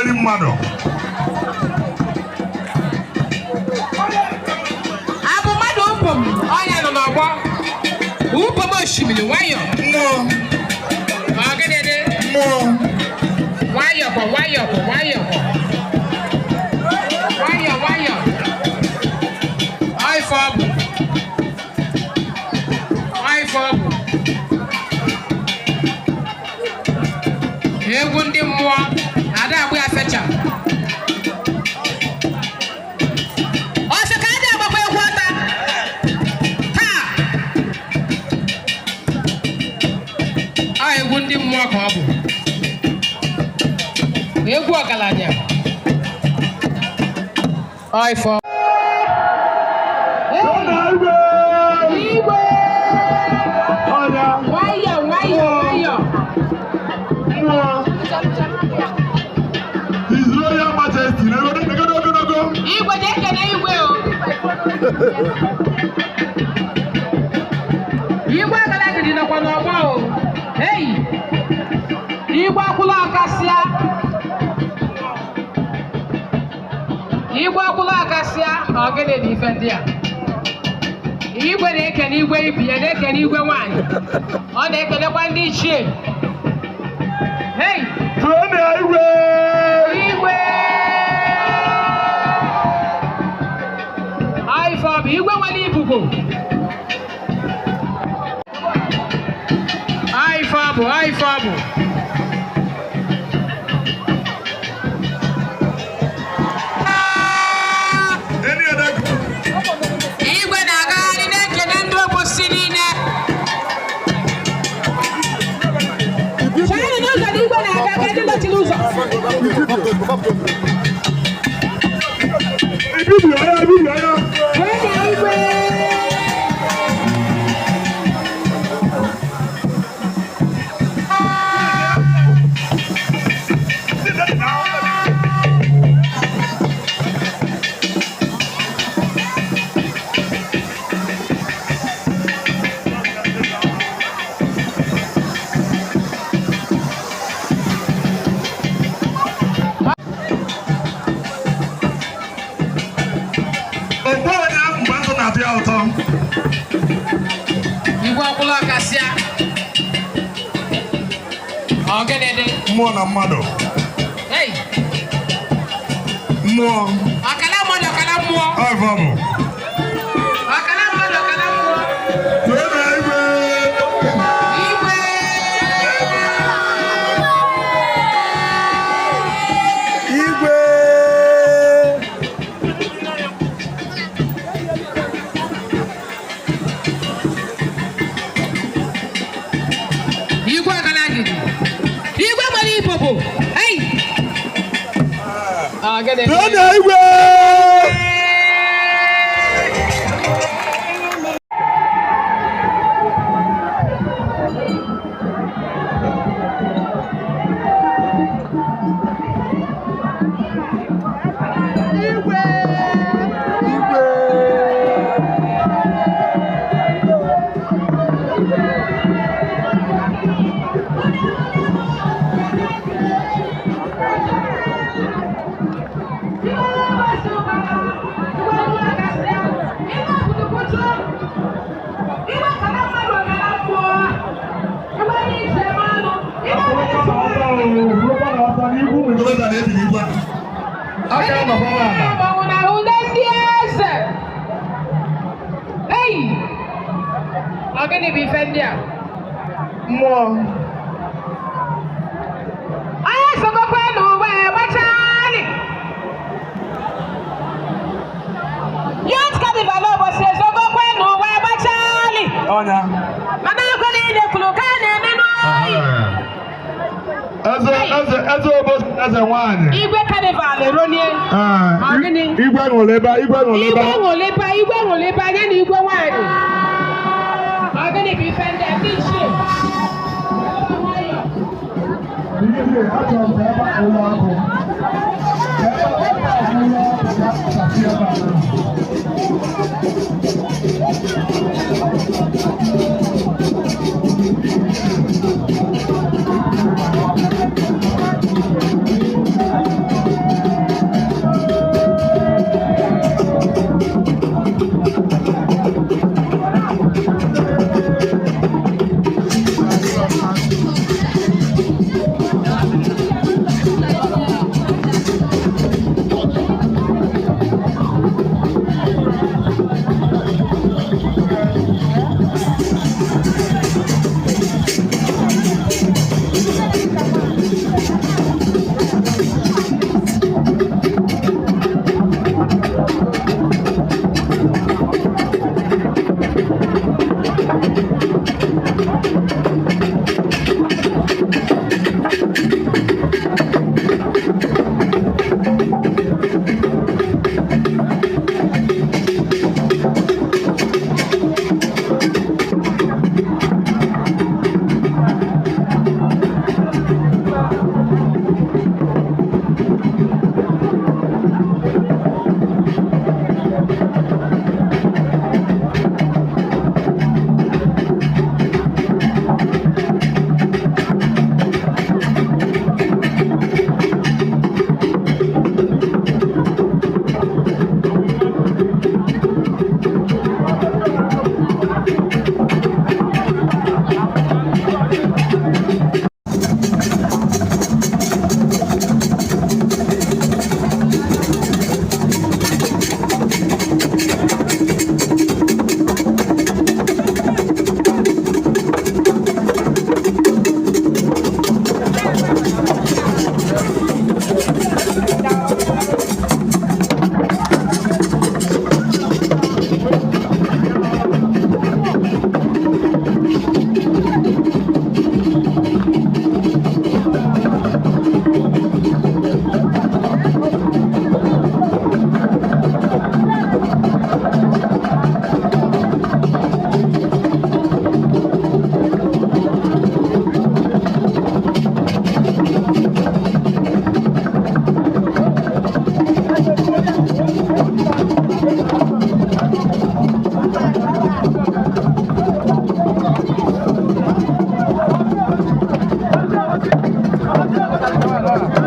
na-eri mmadụ. Abụ mmadụ ụpụm ọnya nọ n'ọgbọ. Ụpụm osimiri nwayọ. Mmụọ. Ọgịnịdị. Mmụọ. Nwayọkọ nwayọkọ nwayọkọ. Nwayọ nwayọ. Ife ọbụ. Ife ọbụ. Egwu ndị mmụọ ada agba ya fecha. Ọsị ka ada agbakwa egwu ọta. Taa. Ọ egwu ndị mmụọ ka ọ bụ. Egwu ọgaranya. Ọ ife ọbụ. Igwe. Nwayọ nwayọ nwayọ. His Royal Majesty. Igwe na-ekele igwe o. Igwe agalagidi nọkwa n'ọgba o. Hey! Igwe akwụla akasịa. Igwe akwụla akasịa. Ọgịnị dị ife ndị a. Igwe na-ekele igwe ibi ya na-ekele igwe nwanyị. Ọ na-ekelekwa ndị ichie. Hey! Igwe. Igwe! Ifeọbụ igwe nwere ibubo. Ifeọbụ Ifeọbụ. Igwe na-agagharị na-ekele ndị Obosi niile. Chere n'ụzọ na igwe na-aga ka ndị nọchiri ụzọ. Igwe. Igwe ọkwụla kasịa. Ọgịnịdị. Mmụọ na mmadụ. Hey! Mmụọ. Ọkala mmadụ ọkala mmụọ. Ifeọbụ. Ọkala mmadụ ọkala mmụọ. Igwe. Igwe. Igwe. Igwe agalagidi. Igwe nwere ibobo. Hey! Ọgịnị. Igwe. Ogini bi fendia. Mmụọ. Aya sogo kwenu we bachani. Youth carnival Obosi sogo kwenu we bachani. Ọnya. Mana ko ni de kuluka na nenu. Eze Obosi eze nwanyị. Igwe carnival eronie. Ogini. Igwe ngoleba. Igwe ngoleba anya na igwe nwanyị. Ogini bi fendia tichi. Hey!